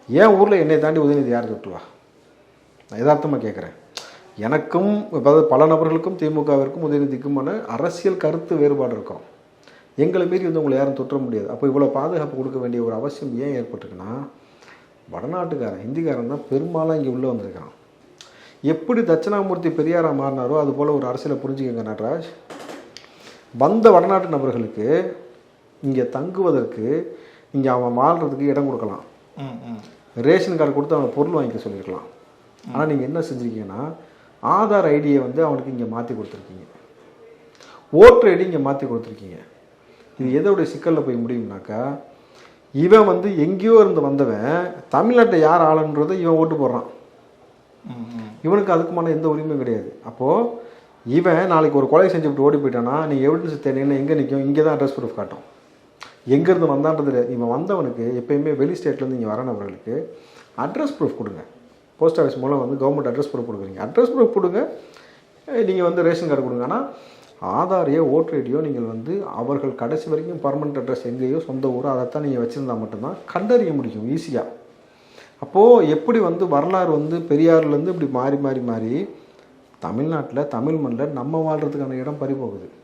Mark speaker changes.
Speaker 1: ஏன் ஊரில் என்னை தாண்டி உதயநிதி யார் தொட்டுவா? நான் யதார்த்தமாக கேட்குறேன். எனக்கும் அதாவது பல நபர்களுக்கும் திமுகவிற்கும் உதயநிதிக்குமான அரசியல் கருத்து வேறுபாடு இருக்கும். எங்களை மீறி வந்து உங்களை யாரும் தொற்ற முடியாது. அப்போ இவ்வளோ பாதுகாப்பு கொடுக்க வேண்டிய ஒரு அவசியம் ஏன் ஏற்பட்டுருக்குன்னா, வடநாட்டுக்காரன் ஹிந்திக்காரன் தான் பெரும்பாலும் இங்கே உள்ளே வந்திருக்கான். எப்படி தட்சிணாமூர்த்தி பெரியாராக மாறினாரோ அது போல் ஒரு அரசியலை புரிஞ்சுக்கங்க நடராஜ். வந்த வடநாட்டு நபர்களுக்கு இங்கே தங்குவதற்கு, இங்கே அவன் வாழ்கிறதுக்கு இடம் கொடுக்கலாம், ரேஷன் கார்டு கொடுத்து அவனை பொருள் வாங்கிக்க சொல்லியிருக்கலாம். ஆனால் நீங்கள் என்ன செஞ்சுருக்கீங்கன்னா, ஆதார் ஐடியை வந்து அவனுக்கு இங்கே மாற்றி கொடுத்துருக்கீங்க, ஓட்டர் ஐடி இங்கே மாற்றி கொடுத்துருக்கீங்க. இது எதோடைய சிக்கலில் போய் முடியும்னாக்கா, இவன் வந்து எங்கேயோ இருந்து வந்தவன் தமிழ்நாட்டை யார் ஆளுன்றதை இவன் ஓட்டு போடுறான். இவனுக்கு அதுக்குமான எந்த உரிமையும் கிடையாது. அப்போது இவன் நாளைக்கு ஒரு கொலை செஞ்சுவிட்டு ஓடி போயிட்டானா, நீங்கள் எவிடன்ஸ் தேடினா எங்கே நிற்கும்? இங்கே தான் அட்ரஸ் ப்ரூஃப் காட்டும். எங்கேருந்து வந்தான்றது இவன் வந்தவனுக்கு எப்போயுமே வெளி ஸ்டேட்லேருந்து இங்கே வரனவர்களுக்கு அட்ரஸ் ப்ரூஃப் கொடுங்க. போஸ்ட் ஆஃபீஸ் மூலம் வந்து கவர்மெண்ட் அட்ரஸ் ப்ரூஃப் கொடுக்குறீங்க. அட்ரஸ் ப்ரூஃப் கொடுங்க, நீங்கள் வந்து ரேஷன் கார்டு கொடுங்க. ஆனால் ஆதாரையோ ஓட்டர் ஐடியோ நீங்கள் வந்து அவர்கள் கடைசி வரைக்கும் பர்மனெண்ட் அட்ரஸ் எங்கேயோ சொந்த ஊரோ அதைத்தான் நீங்கள் வச்சுருந்தா மட்டும்தான் கண்டறிய முடியும் ஈஸியாக. அப்போது எப்படி வந்து வரலாறு வந்து பெரியார்லேருந்து இப்படி மாறி மாறி மாறி தமிழ்நாட்டில் தமிழ் மண்ணில் நம்ம வாழ்கிறதுக்கான இடம் பறிபோகுது.